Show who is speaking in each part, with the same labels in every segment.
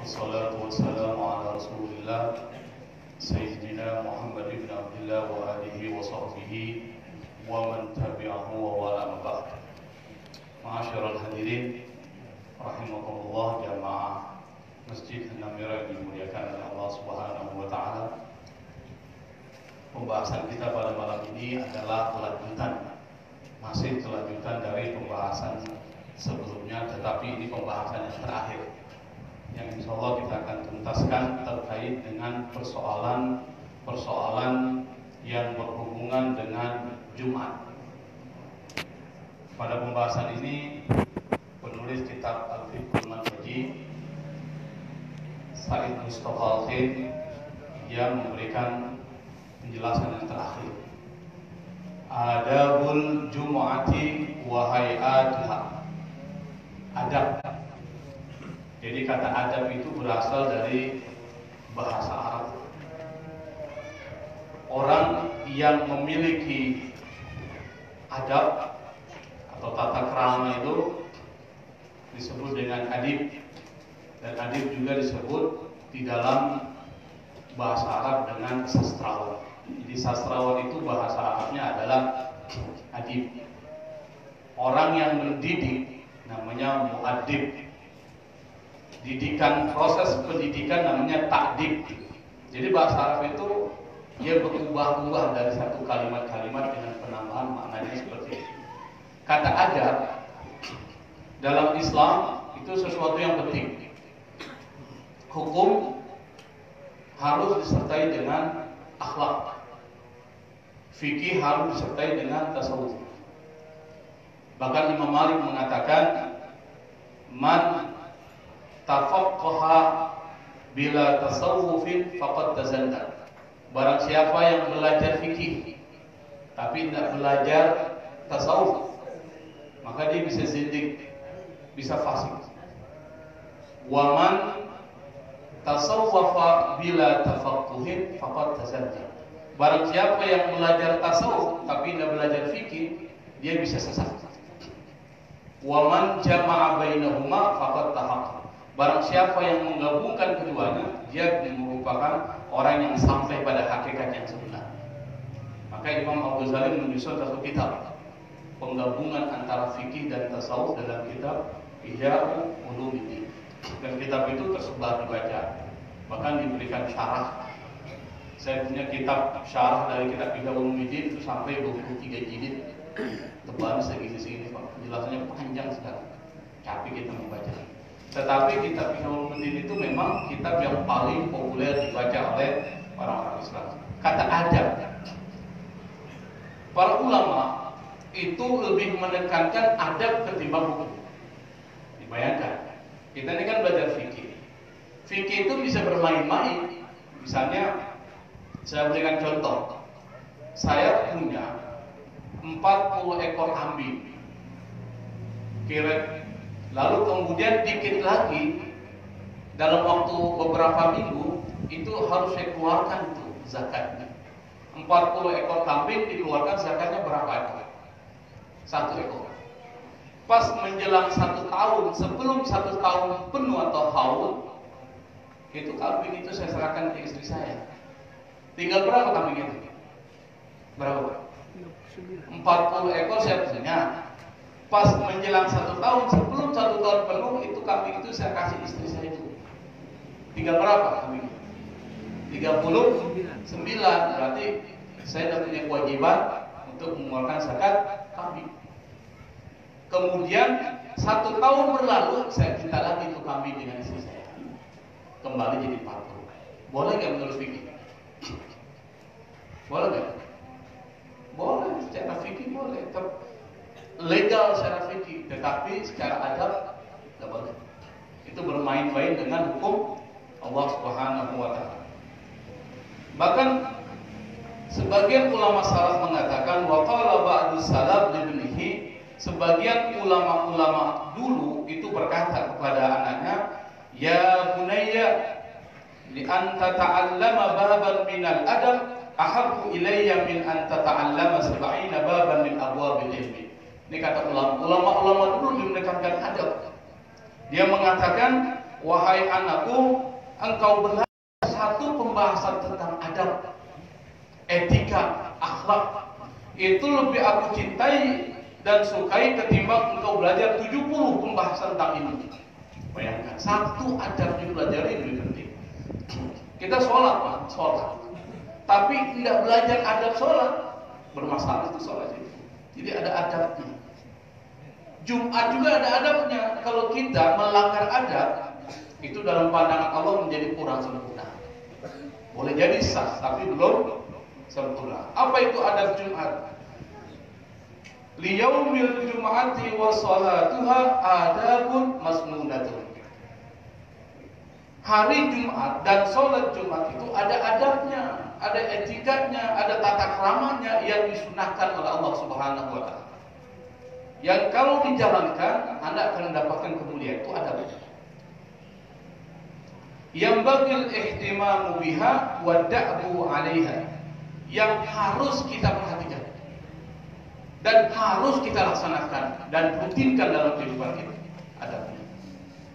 Speaker 1: Wassalatu wassalamu ala Rasulillah Sayyidina Muhammad ibn Abdullah wa alihi wa sahbihi wa man tabi'ahu wa wala ba'd. Ma'asyiral hadirin rahimakumullah jamaah Masjid An-Namira yang dimuliakan oleh Allah Subhanahu wa taala. Pembahasan kita pada malam ini adalah masih kelanjutan dari pembahasan sebelumnya, tetapi ini pembahasan yang terakhir yang insya Allah kita akan tuntaskan terkait dengan persoalan yang berhubungan dengan Jumat. Pada pembahasan ini penulis kitab Al-Fiqhul Manhaji Said Mustafa Al-Khin yang memberikan penjelasan yang terakhir. Adabul Jumu'ati wa hay'atuha. Adab. Jadi kata adab itu berasal dari bahasa Arab. Orang yang memiliki adab atau tata krama itu disebut dengan adib. Dan adib juga disebut di dalam bahasa Arab dengan sastrawan. Jadi sastrawan itu bahasa Arabnya adalah adib. Orang yang mendidik namanya muaddib. Proses pendidikan namanya ta'dib. Jadi bahasa Arab itu dia berubah-ubah dari satu kalimat-kalimat dengan penambahan maknanya seperti itu. Kata adab dalam Islam itu sesuatu yang penting. Hukum harus disertai dengan akhlak. Fikih harus disertai dengan tasawuf. Bahkan Imam Malik mengatakan man tafaqqaha bila tasawufin faqad tazandaq. Barang siapa yang belajar fikih tapi tidak belajar tasawuf, maka dia bisa zindik, bisa fasik. Wa man tasawwafa bila tafaqquhin faqad tazandaq. Barang siapa yang belajar tasawuf tapi tidak belajar fikih, dia bisa sesat. Wa man jama'a bainahuma faqad tahaqqa. Barang siapa yang menggabungkan keduanya, dia merupakan orang yang sampai pada hakikat yang sebenar. Maka Imam Al-Ghazali menyusun satu kitab penggabungan antara fikih dan tasawuf dalam kitab Ihya Ulumuddin. Dan kitab itu tersebar dibaca, bahkan diberikan syarah. Saya punya kitab syarah dari kitab Ihya Ulumuddin itu sampai 23 jilid, tebal segini-segini, penjelasannya panjang sekali. Capek kita membaca. Tetapi kitab Ihya Ulumuddin itu memang kitab yang paling populer dibaca oleh orang-orang Islam. Kata adab, para ulama itu lebih menekankan adab ketimbang hukum. Dibayangkan, kita ini kan belajar fikih. Fikih itu bisa bermain-main. Misalnya, saya berikan contoh. Saya punya 40 ekor kambing. Lalu kemudian dikit lagi dalam waktu beberapa minggu itu harus saya keluarkan tuh zakatnya. 40 ekor kambing dikeluarkan zakatnya berapa ekor? 1 ekor. Pas menjelang 1 tahun, sebelum 1 tahun penuh atau haul, itu kambing itu saya serahkan ke istri saya. Tinggal berapa kambing itu? Berapa? 40 ekor saya punya. Pas menjelang 1 tahun, sebelum 1 tahun penuh, itu kambing itu saya kasih istri saya itu. Tinggal berapa kambing? 39. Berarti saya sudah punya kewajiban untuk mengeluarkan zakat kambing. Kemudian 1 tahun berlalu, saya minta lagi itu kambing dengan istri saya. Kembali jadi 40. Boleh nggak menurut fikih? Boleh nggak? Boleh, secara fikih boleh. Legal secara fikih, tetapi secara adab tidak boleh. Itu bermain-main dengan hukum Allah Subhanahu wa taala. Bahkan sebagian ulama salaf mengatakan wa qala ba'du salaf libnihi, sebagian ulama-ulama dulu itu berkata kepada anaknya, ya bunayya li an tata'allama baban minal adab ahabbu ilayya min an tata'allama 70 baban min abwabil ilmi. Ini kata ulama dulu menekankan adab. Dia mengatakan, wahai anakku, engkau belajar satu pembahasan tentang adab, etika, akhlak. Itu lebih aku cintai dan sukai ketimbang engkau belajar 70 pembahasan tentang ini. Bayangkan, satu adab dipelajari lebih penting. Kita sholat, Pak, sholat. Tapi tidak belajar adab sholat, bermasalah itu sholat itu. Jadi ada adabnya. Jumat juga ada adabnya. Kalau kita melanggar adab, itu dalam pandangan Allah menjadi kurang sempurna. Boleh jadi sah, tapi belum sempurna. Apa itu adab Jumat? Liyaumil Jum'ati wa salatuha adabun masnunatun. Hari Jumat dan sholat Jumat itu ada adabnya, ada etikanya, ada tata keramanya yang disunahkan oleh Allah Subhanahu wa Ta'ala. Yang kalau dijalankan, Anda akan mendapatkan kemuliaan. Itu adabnya. Yang bagil ihtimamu biha wa da'bu 'alaiha. Yang harus kita perhatikan dan harus kita laksanakan dan rutinkan dalam kehidupan kita. Adabnya.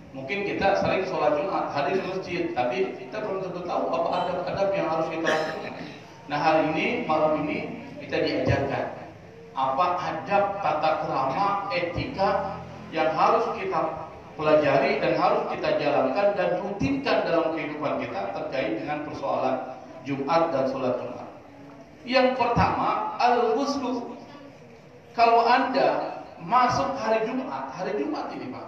Speaker 1: Mungkin kita sering sholat Jumat, hadir di masjid, tapi kita belum tentu tahu apa adab-adab yang harus kita lakukan. Nah, hari ini, malam ini kita diajarkan apa adab, tata krama, etika yang harus kita pelajari dan harus kita jalankan dan rutinkan dalam kehidupan kita terkait dengan persoalan Jumat dan sholat Jumat. Yang pertama, al-ghuslu. Kalau Anda masuk hari Jumat ini, Pak,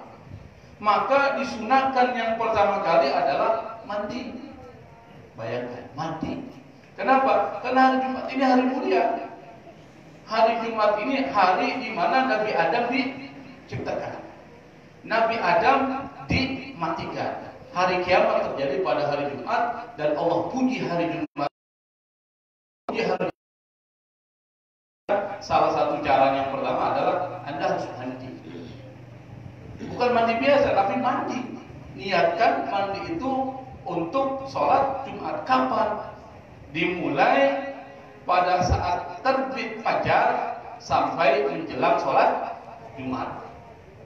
Speaker 1: maka disunahkan yang pertama kali adalah mandi. Bayangkan, mandi. Kenapa? Karena hari Jumat ini hari mulia. Hari Jumat ini hari di mana Nabi Adam diciptakan. Nabi Adam dimatikan. Hari kiamat terjadi pada hari Jumat dan Allah puji hari Jumat. Puji hari Jumat. Salah satu cara yang pertama adalah Anda harus mandi. Bukan mandi biasa, tapi mandi. Niatkan mandi itu untuk sholat Jumat. Kapan? Dimulai pada saat terbit fajar sampai menjelang sholat Jumat.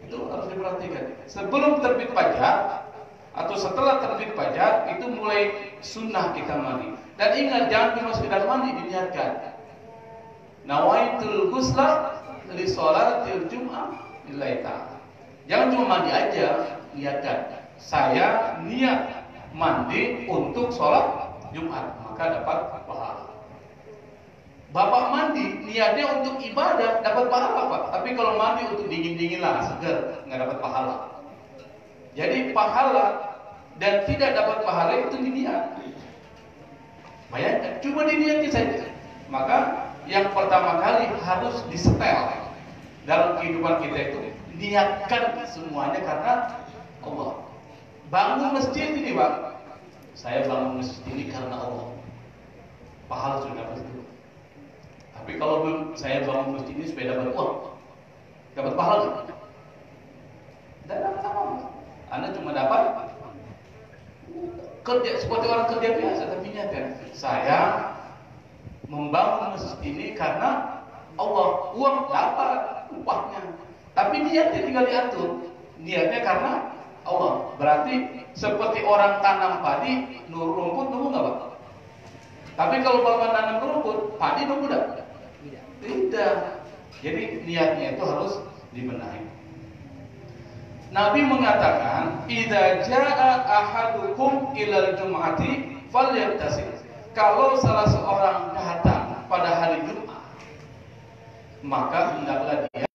Speaker 1: Itu harus diperhatikan. Sebelum terbit fajar atau setelah terbit fajar itu mulai sunnah kita mandi. Dan ingat, jangan cuma sekedar mandi, diniatkan. Nawaitul ghusla li sholatil Jum'ah lillahi ta'ala. Jangan cuma mandi aja, niatkan. Saya niat mandi untuk sholat Jumat, maka dapat pahala. Bapak mandi niatnya untuk ibadah, dapat pahala, Pak. Tapi kalau mandi untuk dingin-dingin lah, segar, nggak dapat pahala. Jadi pahala dan tidak dapat pahala itu diniat. Bayangkan, cuma diniatkan saja. Maka yang pertama kali harus disetel dalam kehidupan kita itu, niatkan semuanya karena Allah. Bangun masjid ini, Pak, saya bangun masjid ini karena Allah, pahala sudah dapat itu. Tapi kalau belum, saya bangun masjid ini supaya dapat uang, dapat pahala tidak? Tidak dapat apa-apa. Anda cuma dapat kerja seperti orang kerja biasa, tapi niatkan saya membangun masjid ini karena Allah. Uang dapat, upahnya, tapi niatnya tinggal diatur. Niatnya karena Allah. Berarti seperti orang tanam padi, nunggu rumput, nunggu nggak, Pak? Tapi kalau Bapak tanam rumput, padi nunggu nggak? Tidak. Jadi niatnya itu harus dibenahi. Nabi mengatakan, "Idza jaa ahadukum ilal jum'ati falyaghtasil." Kalau salah seorang datang pada hari Jumat, maka hendaklah dia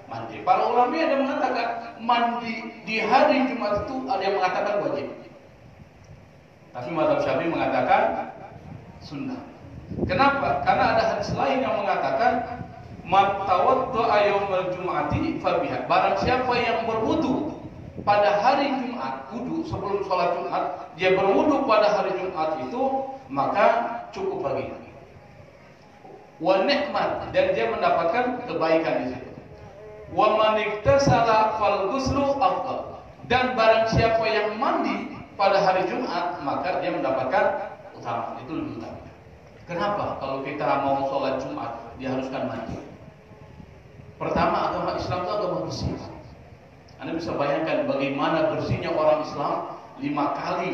Speaker 1: mandi. Para ulama ada yang mengatakan mandi di hari Jumat itu, ada yang mengatakan wajib. Tapi mazhab Syafi'i mengatakan sunnah. Kenapa? Karena ada hadis lain yang mengatakan man tawadda'a yaumal jum'ati fabiha. Barang siapa yang berwudu pada hari Jumat, wudu sebelum sholat Jumat, dia berwudu pada hari Jumat itu, maka cukup baginya. Wa nikmat, dan dia mendapatkan kebaikan di situ. Wa man iktasala fal ghuslu afdal. Dan barang siapa yang mandi pada hari Jumat, maka dia mendapatkan utama. Itu lebih utama. Kenapa? Kalau kita mau sholat Jumat, diharuskan mandi. Pertama, agama Islam itu agama bersih. Anda bisa bayangkan bagaimana bersihnya orang Islam 5 kali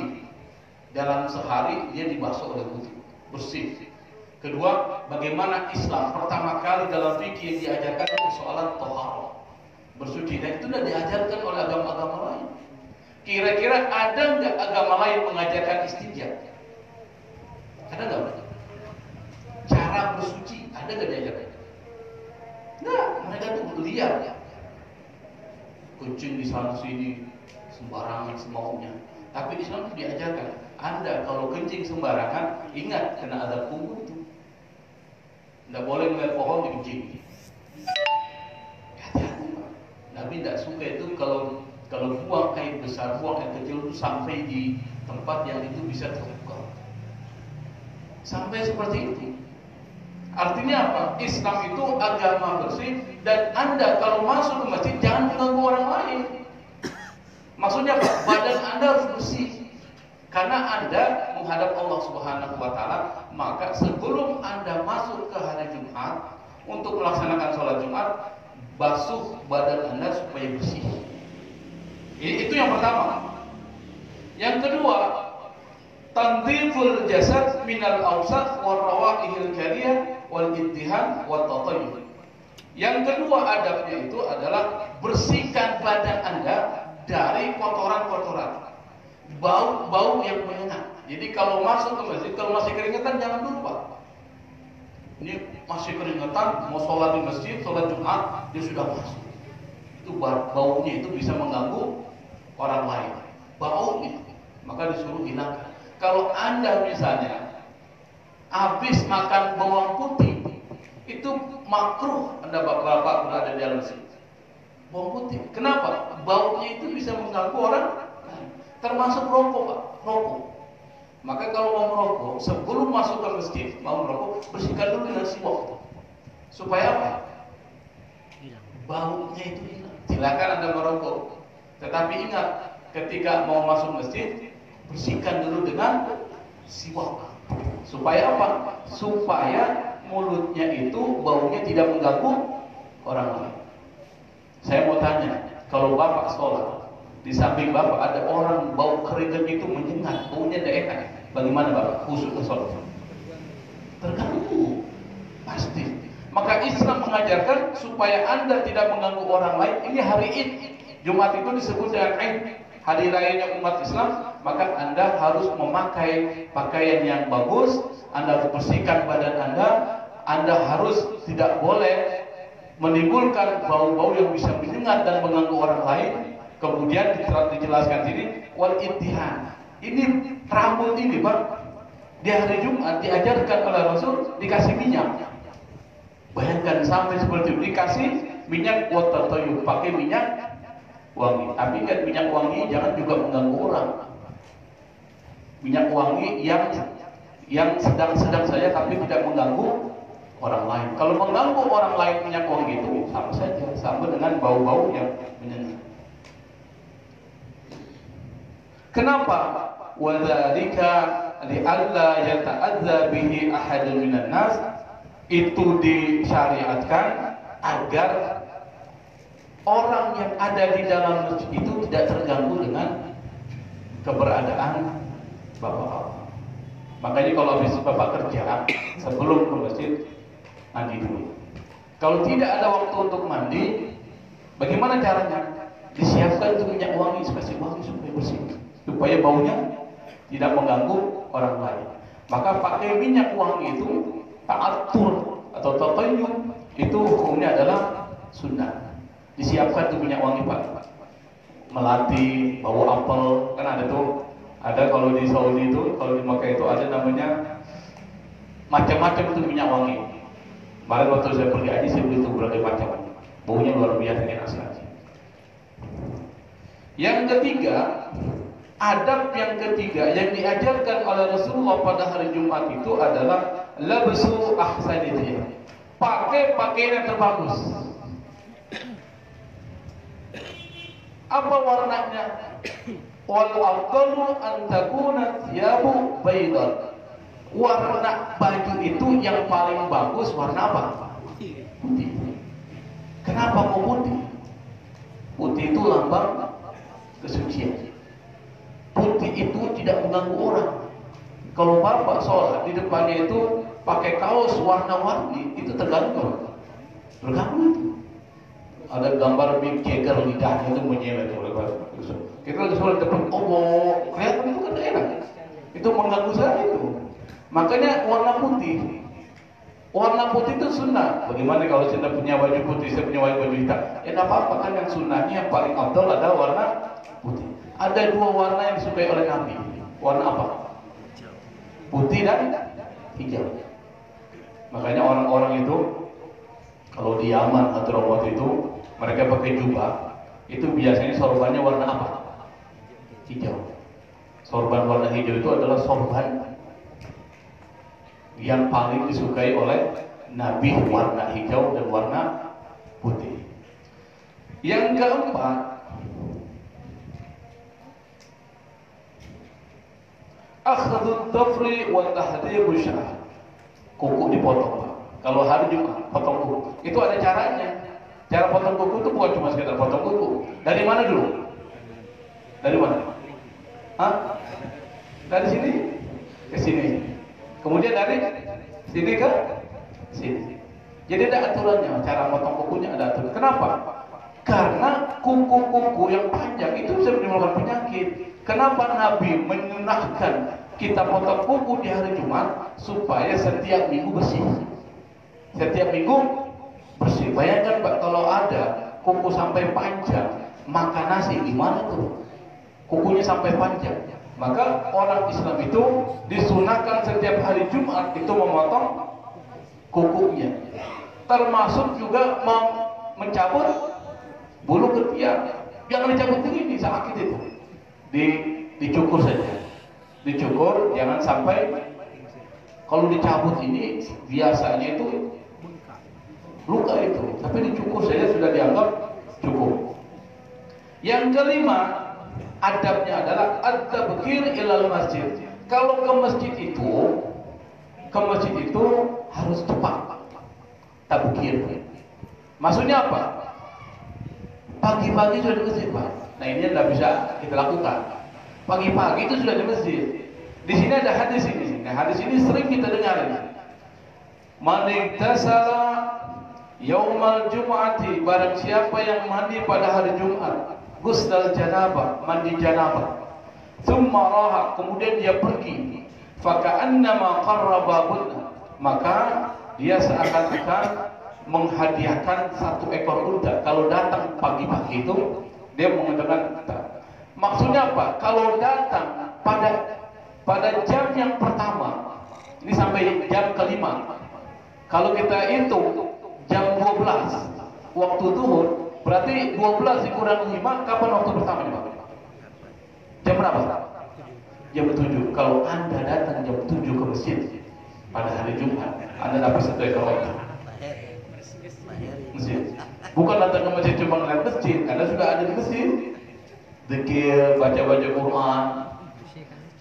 Speaker 1: dalam sehari dia dibasuh oleh wudhu, bersih. Kedua, bagaimana Islam pertama kali dalam fikih yang diajarkan persoalan tohar, bersuci, dan itu sudah diajarkan oleh agama-agama lain. Kira-kira ada nggak agama lain mengajarkan istinja? Ada nggak? Cara bersuci ada nggak diajarkan? Nah, mereka tuh liar, kucing di sana sini sembarangan semaunya. Tapi Islam itu diajarkan, Anda kalau kencing sembarangan, ingat kena azab kubur itu. Tidak boleh melihat pohon dikencing. Hati-hati, Pak. Nabi tidak suka itu kalau buang air besar, buang air kecil itu sampai di tempat yang itu bisa terbuka. Sampai seperti itu. Artinya apa? Islam itu agama bersih, dan Anda kalau masuk ke masjid jangan mengganggu orang lain. Maksudnya apa? Badan Anda harus bersih. Karena Anda menghadap Allah Subhanahu wa Ta'ala, maka sebelum Anda masuk ke hari Jumat untuk melaksanakan sholat Jumat, basuh badan Anda supaya bersih. Itu yang pertama. Yang kedua, tanziful jasad minal awsat wa rawaihil kariyah wal ittihan wa tatayyub. Yang kedua adabnya itu adalah bersihkan badan Anda dari kotoran-kotoran, bau-bau yang menyengat. Jadi kalau masuk ke masjid, kalau masih keringetan jangan lupa. Ini masih keringetan, mau sholat di masjid, sholat Jumat, dia sudah masuk. Itu baunya itu bisa mengganggu orang lain. Baunya, maka disuruh hilangkan. Kalau Anda misalnya habis makan bawang putih, itu makruh Anda bapak-bapak berada di dalam masjid. Bawang putih, kenapa? Baunya itu bisa mengganggu orang lain. Termasuk rokok, Pak, rokok. Maka kalau mau merokok, sebelum masuk ke masjid, mau merokok, bersihkan dulu dengan siwak. Supaya apa? Baunya itu hilang. Silakan Anda merokok. Tetapi ingat, ketika mau masuk masjid, bersihkan dulu dengan siwak. Supaya apa? Supaya mulutnya itu baunya tidak mengganggu orang lain. Saya mau tanya, kalau Bapak sholat, di samping Bapak ada orang bau keringat itu menyengat, baunya tidak enak, bagaimana Bapak khusus sholat? Terganggu, pasti. Maka Islam mengajarkan supaya Anda tidak mengganggu orang lain. Ini hari Id, Jumat itu disebut dengan Id, hari rayanya umat Islam. Maka Anda harus memakai pakaian yang bagus, Anda harus bersihkan badan Anda harus tidak boleh menimbulkan bau-bau yang bisa menyengat dan mengganggu orang lain. Kemudian dijelaskan ini wal ittihan. Ini rambut ini, Pak, di hari Jumat diajarkan oleh Rasul dikasih minyak. Bayangkan sampai seperti itu, dikasih minyak water toyub, pakai minyak wangi. Tapi ingat, minyak wangi jangan juga mengganggu orang. Minyak wangi yang sedang-sedang saja tapi tidak mengganggu orang lain. Kalau mengganggu orang lain minyak wangi itu sama saja, sama dengan bau-bau yang menyengat. Kenapa? Wadzalika li'alla yata'adza bihi ahadun minan nas. Itu disyariatkan agar orang yang ada di dalam masjid itu tidak terganggu dengan keberadaan bapak-bapak. Makanya kalau habis bapak kerja, sebelum ke masjid, mandi dulu. Kalau tidak ada waktu untuk mandi, bagaimana caranya? Disiapkan itu minyak wangi, kasih wangi supaya bersih, supaya baunya tidak mengganggu orang lain. Maka pakai minyak wangi itu ta'atur atau tatayyub, itu hukumnya adalah sunnah. Disiapkan tuh minyak wangi, Pak. Melati, bau apel, kan ada tuh. Ada kalau di Saudi itu, kalau di Makkah itu ada namanya macam-macam tuh minyak wangi. Kemarin waktu saya pergi haji, saya beli tuh berbagai macam. Baunya luar biasa, enak sekali. Yang ketiga, adab yang ketiga yang diajarkan oleh Rasulullah pada hari Jumat itu adalah labsu ahsanil thiyab. Pakai pakaian yang terbagus. Apa warnanya? Wal afdalu an takuna thiyabu baydan. Warna baju itu yang paling bagus warna apa? Putih. Kenapa kok putih? Putih Putih itu lambang kesucian. Putih itu tidak mengganggu orang. Kalau bapak sholat di depannya itu pakai kaos warna-warni, itu terganggu. Terganggu itu. Ada gambar Mick Jagger lidahnya itu menyeret oleh bapak. Kita lagi sholat depan, oh, kelihatan itu kan enak. Itu mengganggu saya itu. Makanya warna putih. Warna putih itu sunnah. Bagaimana kalau saya punya baju putih, saya punya baju hitam? Ya nggak apa-apa kan, yang sunnahnya yang paling afdal adalah warna putih. Ada dua warna yang disukai oleh Nabi. Warna apa? Putih dan hijau. Makanya orang-orang itu kalau di Yaman atau Hadramaut itu mereka pakai jubah, itu biasanya sorbannya warna apa? Hijau. Sorban warna hijau itu adalah sorban yang paling disukai oleh Nabi, warna hijau dan warna putih. Yang keempat, akhdhu dhafri wa tahdhibu sya'ar. Kuku dipotong, Pak. Kalau hari Jumat potong kuku. Itu ada caranya. Cara potong kuku itu bukan cuma sekedar potong kuku. Dari mana dulu? Dari mana? Hah? Dari sini ke sini. Kemudian dari sini ke sini. Jadi ada aturannya, cara potong kukunya ada aturan. Kenapa? Karena kuku-kuku yang panjang itu bisa menimbulkan penyakit. Kenapa Nabi menyunahkan kita potong kuku di hari Jumat? Supaya setiap minggu bersih. Setiap minggu bersih. Bayangkan Pak, kalau ada kuku sampai panjang, makan nasi gimana tuh? Kukunya sampai panjang. Maka orang Islam itu disunahkan setiap hari Jumat itu memotong kukunya. Termasuk juga mencabut bulu ketiak. Jangan dicabut begini, sakit itu. Dicukur saja. Dicukur, jangan sampai. Kalau dicabut ini biasanya itu luka itu, tapi dicukur saja sudah dianggap cukup. Yang kelima, adabnya adalah at-tabkir ilal masjid. Kalau ke masjid itu harus cepat. Tabkir. Maksudnya apa? Pagi-pagi sudah di masjid, Pak. Nah, ini tidak bisa kita lakukan. Pagi-pagi itu sudah di masjid. Di sini ada hadis ini. Nah, hadis ini sering kita dengar ini. Man iktasala yaumal jum'ati, barang siapa yang mandi pada hari Jumat, ghusl janabah, mandi janabah, thumma raha, kemudian dia pergi, faka'annama qarraba budna, maka dia seakan-akan menghadiahkan satu ekor unta. Kalau datang pagi-pagi itu dia mengatakan unta. Maksudnya apa? Kalau datang pada jam yang pertama, ini sampai jam kelima. Kalau kita hitung jam 12 waktu zuhur, berarti 12 dikurang 5, kapan waktu pertamanya, Pak? Jam berapa? Jam 7. Kalau Anda datang jam 7 ke masjid pada hari Jumat, Anda dapat satu ekor unta. Masjid. Bukan datang ke masjid cuma ngeliat masjid, Anda sudah ada di masjid. Zikir, baca-baca Quran.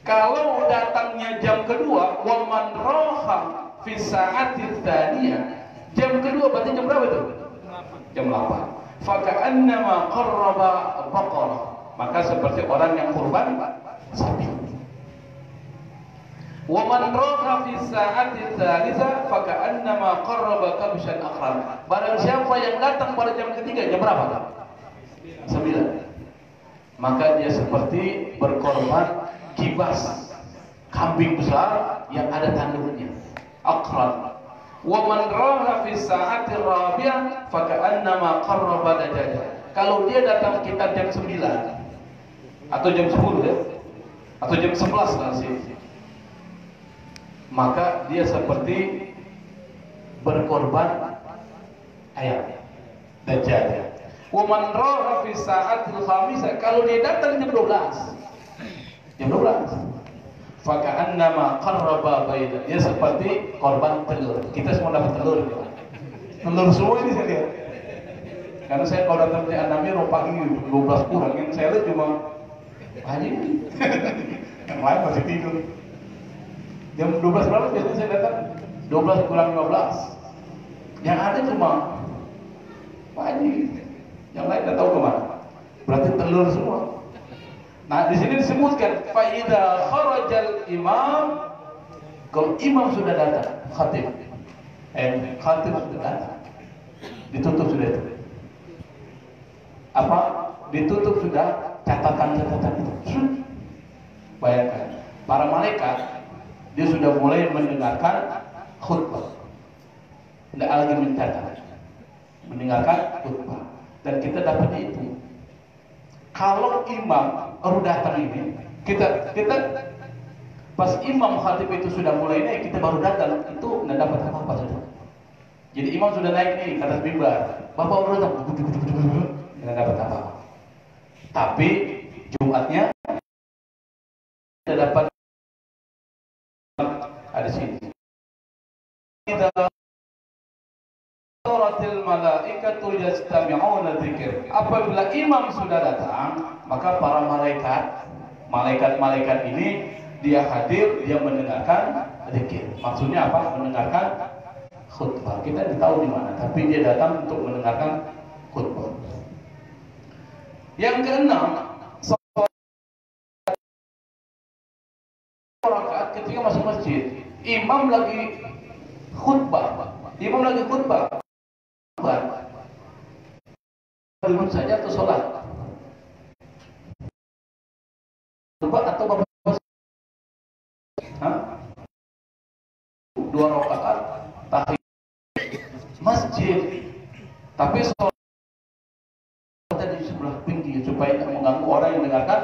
Speaker 1: Kalau datangnya jam kedua, wa man raha fi sa'ati tsaniyah, jam kedua berarti jam berapa itu? Jam 8. Faka'annama qarraba baqarah, maka seperti orang yang kurban sapi. Wa man raha fi sa'ati tsalitsah faka'annama qarraba kabshan aqran. Barang siapa yang datang pada jam ketiga, jam berapa? 9. Maka dia seperti berkorban kibas, kambing besar yang ada tanduknya, aqran. Wa man raha fi sa'ati rabi'ah faka'annama qarraba dajaja. Kalau dia datang sekitar jam 9 atau jam 10 ya, atau jam 11 nanti, maka dia seperti berkorban ayam dajaja. Wa man raha fi sa'atil khamisah, kalau dia datang jam 12, faka'annama qarraba baida, dia seperti korban telur. Kita semua dapat telur, telur semua ini saya lihat. Karena saya kalau datang ke Anamir pagi 12 kurang, yang saya lihat cuma aja, yang lain masih tidur. Jam 12 berapa biasanya saya datang? 12 kurang 15. Yang ada cuma pagi, yang lain tidak tahu kemana. seluruh semua. Nah, di sini disebutkan faida kharajal imam, kalau imam sudah datang, khatib sudah datang, ditutup sudah itu. Apa? Ditutup sudah catatan-catatan itu. Bayangkan, para malaikat dia sudah mulai mendengarkan khutbah. Tidak lagi mencatat, mendengarkan khutbah. Dan kita dapat itu. Kalau imam baru datang ini, kita pas imam khatib itu sudah mulai naik, kita baru datang, itu tidak dapat apa-apa sudah. Jadi imam sudah naik nih ke atas mimbar, bapak baru datang, tidak dapat apa-apa. Tapi Jumatnya tidak dapat ada sini. Idza suratil malaikatu yastami'una dzikr. Apabila imam sudah datang, maka para malaikat ini dia hadir, dia mendengarkan zikir. Maksudnya apa? Mendengarkan khutbah. Kita tidak tahu di mana, tapi dia datang untuk mendengarkan khutbah. Yang keenam, rakaat ketika masuk masjid, imam lagi khutbah. Duduk saja atau sholat? Khutbah atau bapak? Dua rakaat tahiyat masjid, tapi sholat di sebelah pinggir supaya tidak mengganggu orang yang mendengarkan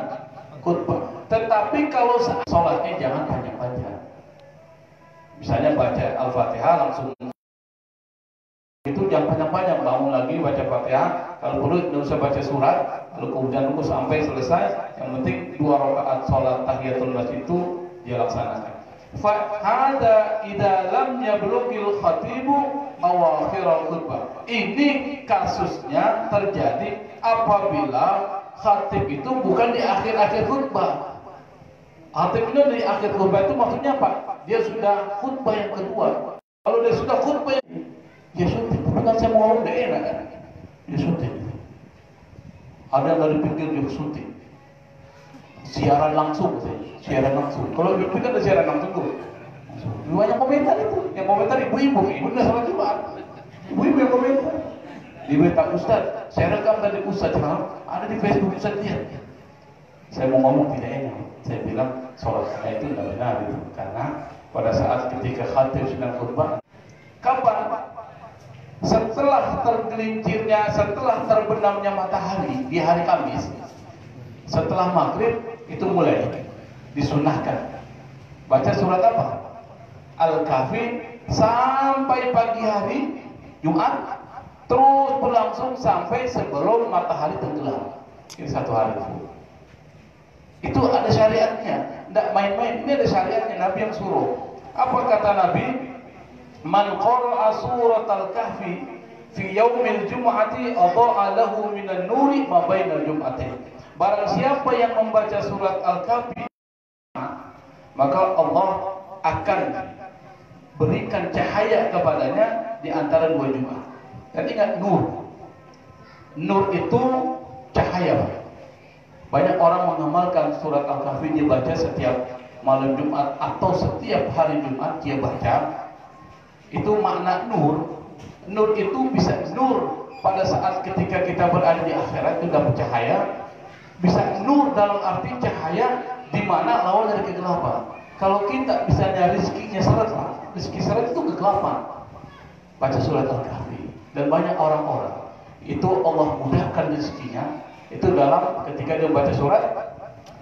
Speaker 1: khutbah. Tetapi kalau sholatnya jangan panjang-panjang. Misalnya baca Al-Fatihah langsung, itu jangan panjang-panjang, bangun lagi baca Fatihah. Kalau perlu tidak usah baca surat, lalu kemudian nunggu sampai selesai. Yang penting 2 rakaat sholat tahiyatul masjid itu dia laksanakan. Fahada idza lam yablughil khatibu awakhirul khutbah. Ini kasusnya terjadi apabila khatib itu bukan di akhir-akhir khutbah. Khatib itu di akhir khutbah itu maksudnya apa? Dia sudah khutbah yang kedua. Kalau dia sudah khutbah dia suntik. Bukan saya mau ngomong dia enak kan? Dia suntik. Ada yang dari pinggir dia suntik. Siaran langsung. Kalau di kan ada siaran langsung tuh. Banyak komentar itu. Yang komentar ibu-ibu nggak salah juga. Ibu-ibu yang komentar. Di berita Ustaz, saya rekam tadi Ustaz, ada di Facebook Ustaz lihat. Saya mau ngomong tidak enak. Saya bilang sholat saya itu tidak benar itu. Karena pada saat ketika khatib sedang khutbah, kapan? Setelah tergelincirnya, setelah terbenamnya matahari di hari Kamis, setelah maghrib itu mulai disunahkan baca surat apa? Al-Kahfi sampai pagi hari Jumat, terus berlangsung sampai sebelum matahari tenggelam. Ini 1 hari. Itu ada syariatnya, tidak main-main. Ini ada syariatnya, Nabi yang suruh. Apa kata Nabi? Man qara'a surat al-Kahfi fi yaumil jum'ati adha'a lahu minan nuri ma bainal jum'atain. Barang siapa yang membaca surat Al-Kahfi, maka Allah akan berikan cahaya kepadanya di antara 2 Jumat. Dan ingat, nur itu cahaya. Banyak orang mengamalkan surat Al-Kahfi, dia baca setiap malam Jumat atau setiap hari Jumat dia baca. Itu makna nur. Nur itu bisa nur pada saat ketika kita berada di akhirat itu dapat cahaya. Bisa nur dalam arti cahaya di mana lawan dari kegelapan. Kalau kita misalnya rezekinya seret, rezeki seret itu kegelapan. Baca surat Al-Kahfi. Dan banyak orang-orang itu Allah mudahkan rezekinya itu dalam ketika dia baca surat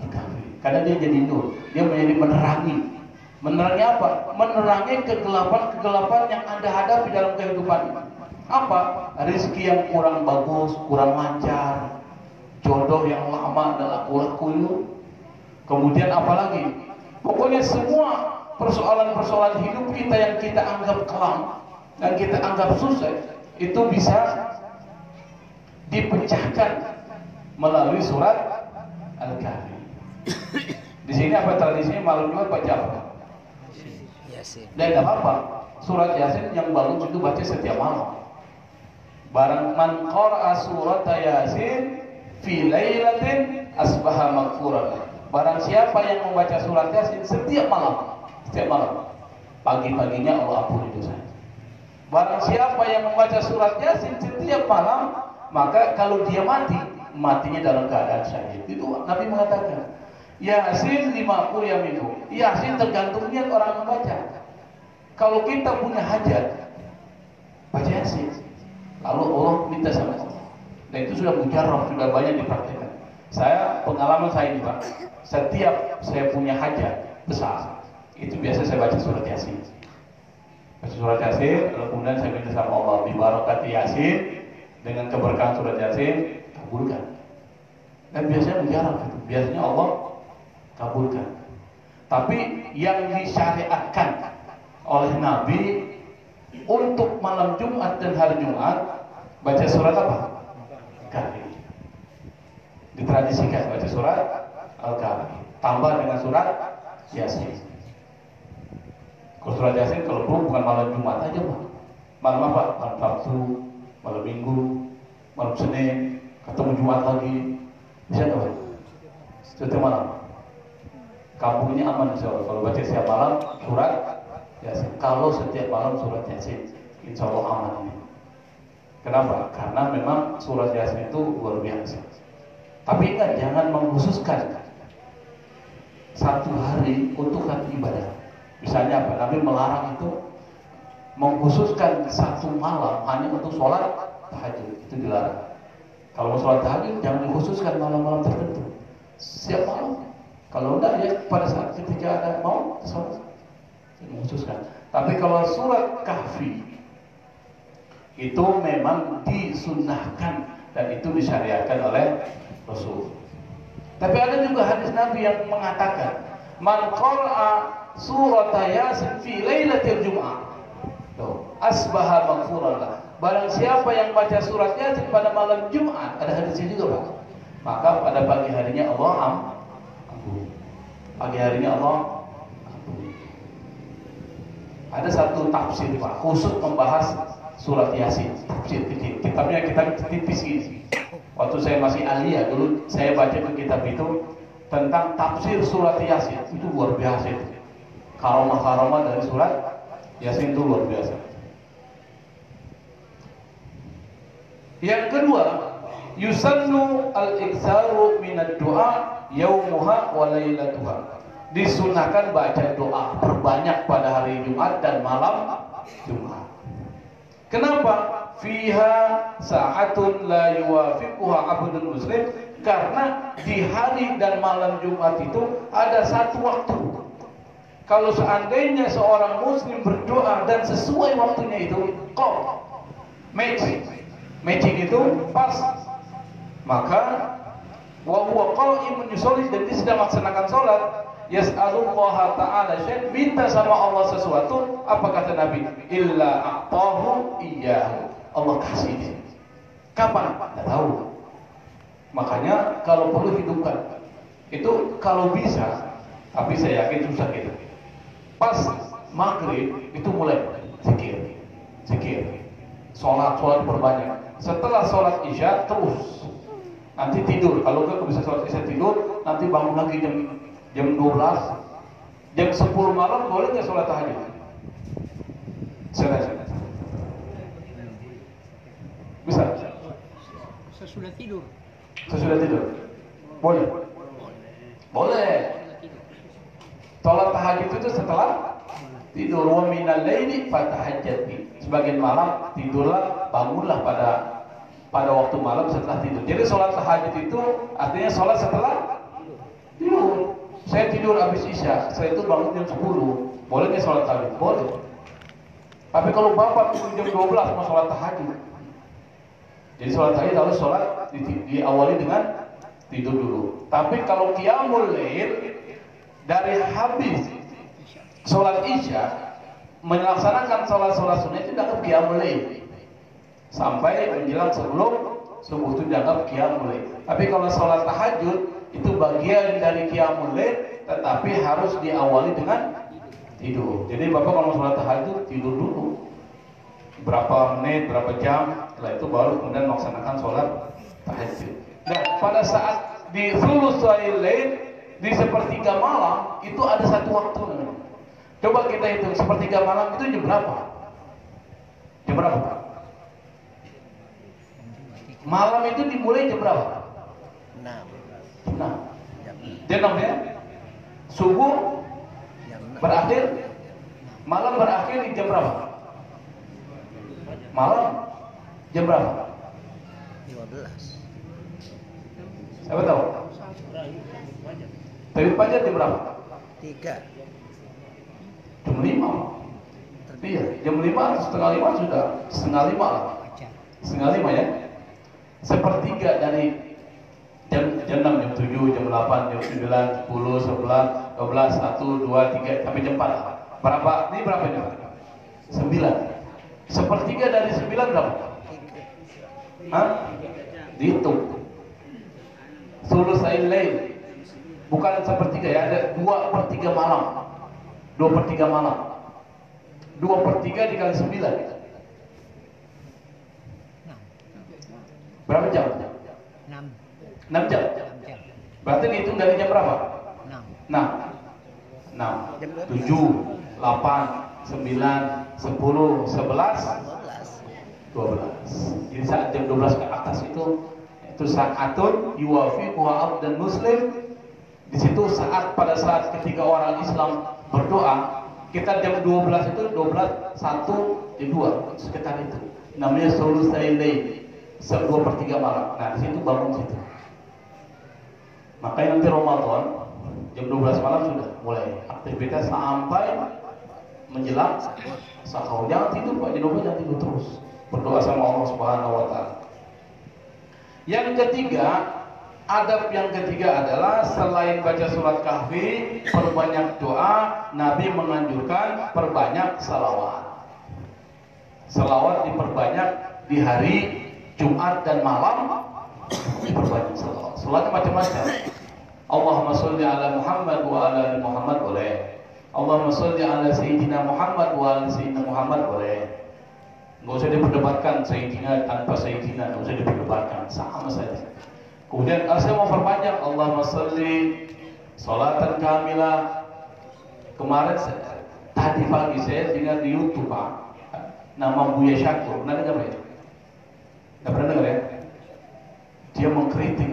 Speaker 1: Al-Kahfi. Karena dia jadi nur, dia menjadi menerangi. Menerangi apa? Menerangi kegelapan-kegelapan yang Anda hadapi dalam kehidupan. Apa? Rezeki yang kurang bagus, kurang lancar, jodoh yang lama dan laku-laku. Kemudian apalagi? Pokoknya semua persoalan-persoalan hidup kita yang kita anggap kelam dan kita anggap susah, itu bisa dipecahkan melalui surat Al-Kahfi. Di sini apa tradisinya malam Jumat baca apa? Yasin. Dan tidak apa-apa. Surat Yasin yang bagus itu baca setiap malam. Barang man qara'a surat Yasin fi lailatin asbaha maghfuran. Barang siapa yang membaca surat Yasin setiap malam, pagi-paginya Allah ampuni dosanya. Barang siapa yang membaca surat Yasin setiap malam, maka kalau dia mati, matinya dalam keadaan syahid. Itu Nabi mengatakan, Yasin 50 ya minggu. Yasin tergantung niat orang membaca. Kalau kita punya hajat, baca Yasin, lalu Allah minta sama Allah. Dan itu sudah mujarrab, sudah banyak dipraktikkan. Pengalaman saya ini Pak, setiap saya punya hajat besar, itu biasa saya baca surat Yasin. Baca surat Yasin, lalu kemudian saya minta sama Allah, bi barakati Yasin, dengan keberkahan surat Yasin, kabulkan. Dan biasanya mujarab itu, biasanya Allah kabulkan. Tapi yang disyariatkan oleh Nabi untuk malam Jumat dan hari Jumat baca surat apa? Kahfi. Ditradisikan baca surat Al-Kahfi, tambah dengan surat Yasin. Kalau surat Yasin kalau perlu bukan malam Jumat aja Pak. Malam apa? Malam Sabtu, malam Minggu, malam Senin, ketemu Jumat lagi. Bisa nggak Pak? Setiap malam. Kampungnya aman insya Allah. Kalau baca setiap malam surat Yasin. Kalau setiap malam surat Yasin, insya Allah aman ini. Kenapa? Karena memang surat Yasin itu luar biasa. Tapi ingat, jangan mengkhususkan satu hari untuk satu ibadah. Misalnya apa? Nabi melarang itu mengkhususkan satu malam hanya untuk sholat tahajud. Itu dilarang. Kalau mau sholat tahajud jangan dikhususkan malam-malam tertentu. Siap malam. Kalau enggak ya pada saat ketika ada mau sholat mengkhususkan. Tapi kalau surat Kahfi itu memang disunnahkan dan itu disyariatkan oleh Rasul. Tapi ada juga hadis Nabi yang mengatakan, man qara'a surat Yasin fi lailatul Jum'ah, asbaha maghfuran lah. Barang siapa yang baca surat Yasin pada malam Jumat, ada hadisnya juga Pak, maka pada pagi harinya Allah ampuni. Pagi harinya Allah ampuni. Ada satu tafsir Pak, khusus membahas surat Yasin, tafsir kecil. Kitabnya kitab tipis ini. Waktu saya masih aliyah dulu saya baca ke kitab itu tentang tafsir surat Yasin, itu luar biasa itu. Karomah-karomah dari surat Yasin itu luar biasa. Yang kedua, yusannu al-iktsaru minad du'a yaumuha wa lailatuha. Disunahkan baca doa perbanyak pada hari Jumat dan malam Jumat. Kenapa? Fiha sa'atun la yuwafiquha abdun muslim, karena di hari dan malam Jumat itu ada satu waktu. Kalau seandainya seorang muslim berdoa dan sesuai waktunya itu matching itu pas, maka wa huwa qa'imun yusolli, dan dia sedang melaksanakan sholat, yas'alullaha ta'ala syai', minta sama Allah sesuatu, apa kata Nabi? Illa a'tahu iyyahu, Allah kasih dia. Kapan? Tidak tahu. Makanya kalau perlu hidupkan itu kalau bisa, tapi saya yakin susah gitu. Pas maghrib itu mulai zikir, sholat perbanyak. Setelah sholat isya terus, nanti tidur. Kalau nggak bisa sholat isya tidur, nanti bangun lagi jam 12, jam 10 malam boleh nggak sholat tahajud? Silakan. Bisa?
Speaker 2: Sesudah tidur.
Speaker 1: Sesudah tidur? Boleh? Boleh. Sholat tahajud itu setelah tidur. Wa minal laili fatahajjat bi. Sebagian malam tidurlah, bangunlah pada waktu malam setelah tidur. Jadi sholat tahajud itu artinya sholat setelah tidur. Saya tidur habis isya, saya itu bangun jam 10. Boleh nggak sholat tahajud? Boleh. Tapi kalau bapak tidur jam 12 mau sholat tahajud, jadi sholat tahajud harus sholat diawali dengan tidur dulu. Tapi kalau qiyamul lail dari habis sholat isya melaksanakan sholat sunnah itu dianggap qiyamul lail sampai menjelang sebelum subuh, itu dianggap qiyamul lail. Tapi kalau sholat tahajud itu bagian dari qiyamul lail, tetapi harus diawali dengan tidur. Jadi bapak kalau sholat tahajud tidur dulu berapa menit, berapa jam, setelah itu baru kemudian melaksanakan sholat tahajud. Nah, Nah, pada saat di thulutsail lail, di sepertiga malam itu ada satu waktu. Coba kita hitung sepertiga malam itu jam berapa? Jam berapa? Malam itu dimulai jam berapa? 6. Jam 6 ya? Subuh berakhir, malam berakhir di jam berapa? Malam jam berapa?
Speaker 3: 15.
Speaker 1: Siapa tahu? Terbit fajar jam berapa?
Speaker 3: 3.
Speaker 1: Jam 5. Iya, jam 5, setengah 5 sudah. Setengah 5 lah. Setengah 5 ya. Sepertiga dari jam 6, jam 7, jam 8, jam 9, 10, 11, 12, 1, 2, 3 sampai jam 4. Berapa? Ini berapa jam? 9. Sepertiga dari 9 berapa? Hah? Dihitung. Thulutsail lail. Bukan sepertiga ya, ada 2/3 malam. 2/3 malam. 2/3 dikali 9. Berapa jam?
Speaker 2: 6.
Speaker 1: 6 jam.
Speaker 2: 6 jam.
Speaker 1: Berarti dihitung dari jam berapa?
Speaker 2: 6.
Speaker 1: 6, 7, 8, 9, 10, 11, 12. Jadi saat jam 12 ke atas itu saatun yuwafiquha abdan muslim. Di situ pada saat ketika orang Islam berdoa, kita jam 12 itu 12, 1, jam 2 sekitar itu. Namanya thulutsail lail, 2/3 malam. Nah, di situ bangun situ. Makanya nanti Ramadan jam 12 malam sudah mulai aktivitas sampai menjelang sahur. Jangan tidur Pak, jangan tidur terus. Berdoa sama Allah Subhanahu wa taala. Yang ketiga, adab yang ketiga adalah selain baca surat Kahfi, perbanyak doa. Nabi menganjurkan perbanyak salawat. Salawat diperbanyak di hari Jumat dan malam, diperbanyak salawat. Salatnya macam-macam. Allahumma sholli ala Muhammad wa ala ali Muhammad boleh. Allahumma sholli ala Sayyidina Muhammad wa ala Sayyidina Muhammad boleh. Nggak usah diperdebatkan Sayyidina tanpa Sayyidina, nggak usah diperdebatkan, sama saja. Kemudian saya mau perpanjang, Allahumma sholli sholatan kamilah. Kemarin tadi pagi saya dengar di YouTube Pak, nama Buya Syakur, pernah dengar ya? Nggak pernah dengar ya? Dia mengkritik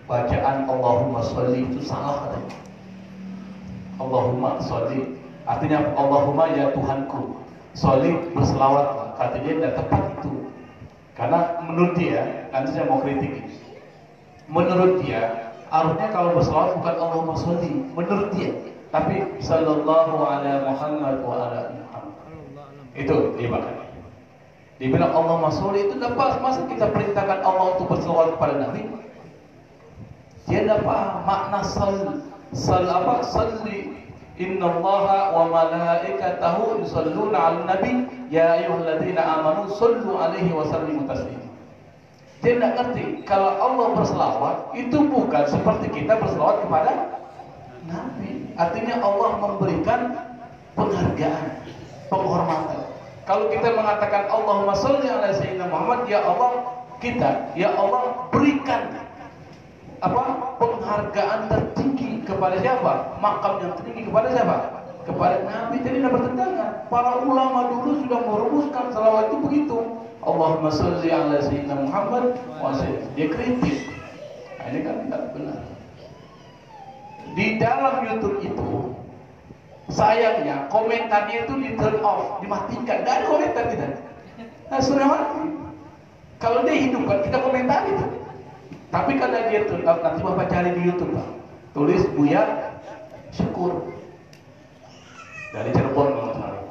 Speaker 1: bacaan Allahumma sholli itu salah katanya. Allahumma sholli artinya Allahumma ya Tuhanku, sholli berselawat. Katanya tidak tepat itu, karena menurut dia, nanti saya mau kritik. Menurut dia, harusnya kalau berselawat bukan Allahumma sholli, menurut dia, tapi sallallahu ala Muhammad wa ala Muhammad. Itu dia bahkan. Dia bilang Allahumma sholli itu tidak pas. Masa kita perintahkan Allah untuk berselawat kepada Nabi? Dia tidak paham makna salli. Inna Allaha wa malaikatahu yusalluna 'alan nabi ya ayyuhalladzina amanu shallu 'alaihi wa sallimu taslima. Dia tidak ngerti kalau Allah berselawat itu bukan seperti kita berselawat kepada Nabi. Artinya Allah memberikan penghargaan, penghormatan. Kalau kita mengatakan Allahumma sholli 'ala sayyidina Muhammad, ya Allah ya Allah berikan penghargaan tertinggi kepada siapa? Makam yang tertinggi kepada siapa? Kepada Nabi. Jadi tidak bertentangan. Para ulama dulu sudah merumuskan salawat itu begitu. Allahumma sholli ala sayyidina Muhammad wa sallim. Dia kritik. Nah, ini kan tidak benar. Di dalam YouTube itu sayangnya komentarnya itu di turn off, dimatikan. Tidak ada komentar kita. Nah, sudah mati. Kalau dia hidupkan kita komentar itu. Tapi karena dia tuh, nanti Bapak cari di YouTube Pak, tulis Buya Syakur dari Cirebon kalau salah.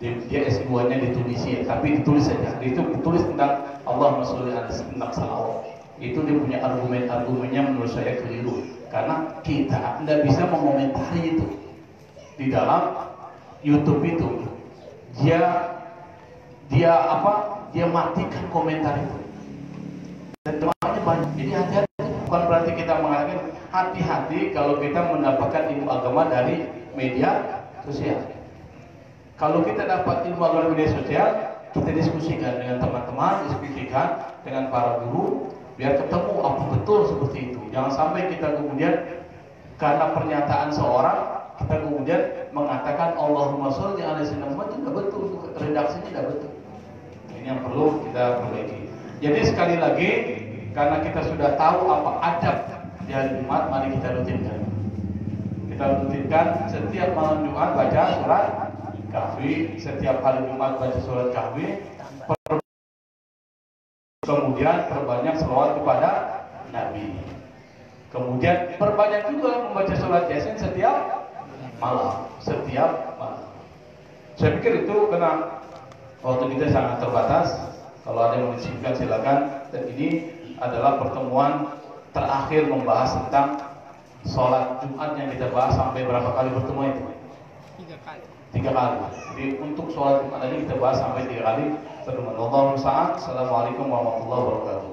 Speaker 1: Dia S2-nya di Tunisia, tapi ditulis saja. Itu ditulis tentang Allahumma sholli ala tentang salawat. Itu dia punya argumennya menurut saya keliru, karena kita tidak bisa mengomentari itu di dalam YouTube itu. Dia matikan komentar itu. Dan jemaahnya banyak. Jadi hati-hati, bukan berarti kita mengatakan hati-hati kalau kita mendapatkan ilmu agama dari media sosial. Kalau kita dapat ilmu agama dari media sosial, kita diskusikan dengan teman-teman, diskusikan dengan para guru, biar ketemu apa betul seperti itu. Jangan sampai kita kemudian karena pernyataan seorang kita kemudian mengatakan Allahumma sholli ala sayyidina Muhammad, itu tidak betul, redaksinya tidak betul. Ini yang perlu kita perbaiki. Jadi sekali lagi, karena kita sudah tahu apa adab di hari Jumat, mari kita rutinkan. Kita rutinkan setiap malam Jumat baca surat Kahfi, setiap hari Jumat baca surat Kahfi. Kemudian perbanyak selawat kepada Nabi. Kemudian perbanyak juga membaca surat Yasin setiap malam. Saya pikir itu karena waktu kita sangat terbatas. Kalau ada yang mengisipkan silakan. Dan ini adalah pertemuan terakhir membahas tentang sholat Jumat yang kita bahas sampai berapa kali pertemuan itu?
Speaker 2: 3 kali.
Speaker 1: 3 kali. Jadi untuk sholat Jumat ini kita bahas sampai 3 kali. Assalamualaikum warahmatullahi wabarakatuh.